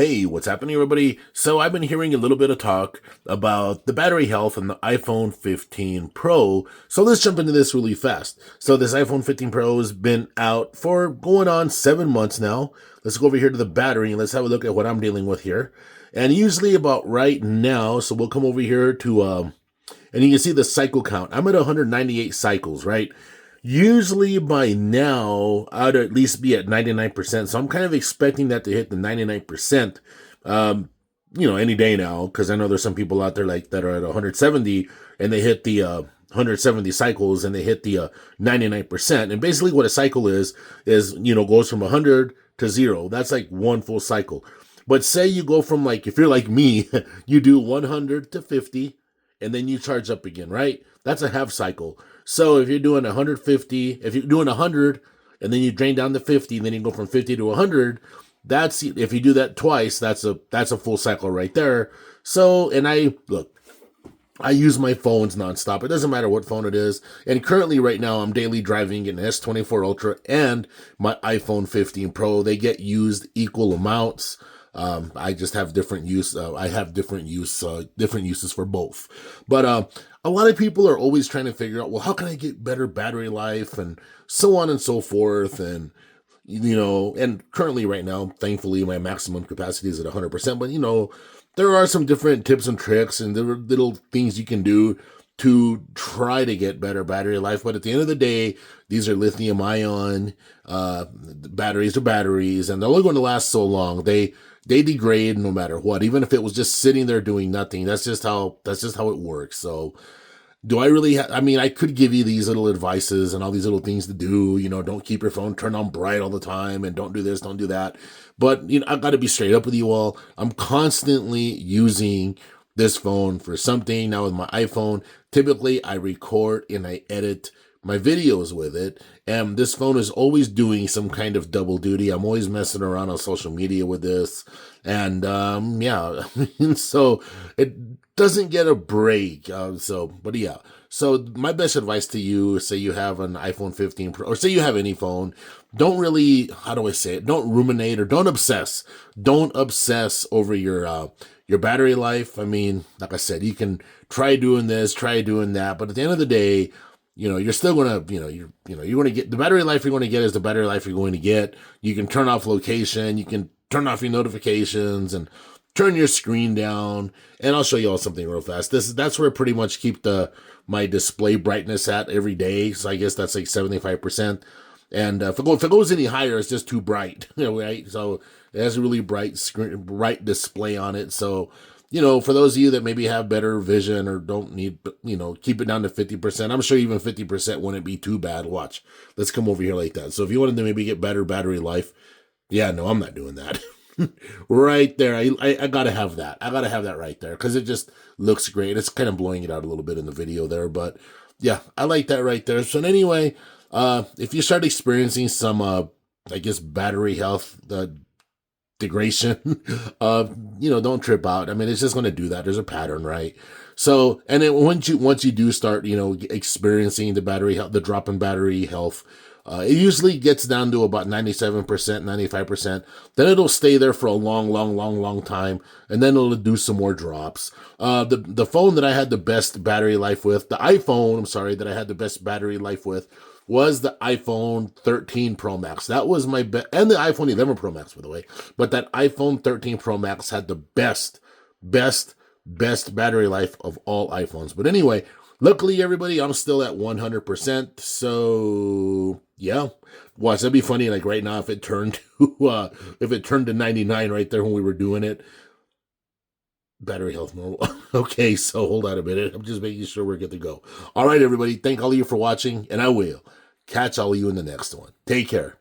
Hey, what's happening, everybody? So, I've been hearing a little bit of talk about the battery health on the iPhone 15 Pro. So, let's jump into this really fast. So, this iPhone 15 Pro has been out for going on 7 months now. Let's go over here to the battery and let's have a look at what I'm dealing with here. And usually, about right now, so we'll come over here to, and you can see the cycle count. I'm at 198 cycles, right? Usually by now, I'd at least be at 99%. So I'm kind of expecting that to hit the 99%, any day now, because I know there's some people out there like that are at 170 and they hit the 170 cycles and they hit the 99%. And basically what a cycle is, goes from 100 to 0. That's like one full cycle. But say you go from if you're like me, you do 100 to 50 and then you charge up again, right? That's a half cycle. So if you're doing 150, if you're doing 100 and then you drain down to 50 and then you go from 50 to 100, if you do that twice, that's a full cycle right there. So, and I use my phones nonstop. It doesn't matter what phone it is. And currently right now I'm daily driving an S24 Ultra and my iPhone 15 Pro. They get used equal amounts. I just have different use. I have different uses for both. But a lot of people are always trying to figure out, well, how can I get better battery life and so on and so forth. And, and currently right now, thankfully, my maximum capacity is at 100%. But, there are some different tips and tricks and there are little things you can do to try to get better battery life. But at the end of the day, these are lithium ion batteries or batteries, and they're only going to last so long. They degrade no matter what, even if it was just sitting there doing nothing. That's just how it works. So do I really I could give you these little advices and all these little things to do, don't keep your phone turned on bright all the time and don't do this, don't do that. But, I've got to be straight up with you all. I'm constantly using this phone for something. Now with my iPhone, typically I record and I edit my videos with it. And this phone is always doing some kind of double duty. I'm always messing around on social media with this. And, so it doesn't get a break. So my best advice to you, say you have an iPhone 15 Pro, or say you have any phone, don't really, how do I say it? Don't ruminate or don't obsess. Don't obsess over your battery life. Like I said, you can try doing this, try doing that, but at the end of the day, you're still going to, you're going to get the battery life you're going to get is the battery life you're going to get. You can turn off location. You can turn off your notifications and turn your screen down. And I'll show you all something real fast. That's where I pretty much keep my display brightness at every day. So I guess that's like 75%. And if it goes any higher, it's just too bright, right? So it has a really bright display on it. So, for those of you that maybe have better vision or don't need, keep it down to 50%. I'm sure even 50% wouldn't be too bad. Watch. Let's come over here like that. So if you wanted to maybe get better battery life, yeah, no, I'm not doing that. Right there. I gotta have that. I gotta have that right there because it just looks great. It's kind of blowing it out a little bit in the video there, but yeah, I like that right there. So anyway, if you start experiencing some, battery health, degradation, don't trip out. It's just going to do that. There's a pattern, right? So, and then once you do start, experiencing the battery health, the drop in battery health, it usually gets down to about 97%, 95%. Then it'll stay there for a long time. And then it'll do some more drops. The phone that I had the best battery life with, that I had the best battery life with, was the iPhone 13 Pro Max. That was my best, and the iPhone 11 Pro Max, by the way. But that iPhone 13 Pro Max had the best battery life of all iPhones. But anyway, luckily, everybody, I'm still at 100%. So yeah, watch. That'd be funny. Like right now, if it turned to 99 right there when we were doing it. Battery health normal. Okay, so hold on a minute. I'm just making sure we're good to go. All right, everybody. Thank all of you for watching, and I will catch all of you in the next one. Take care.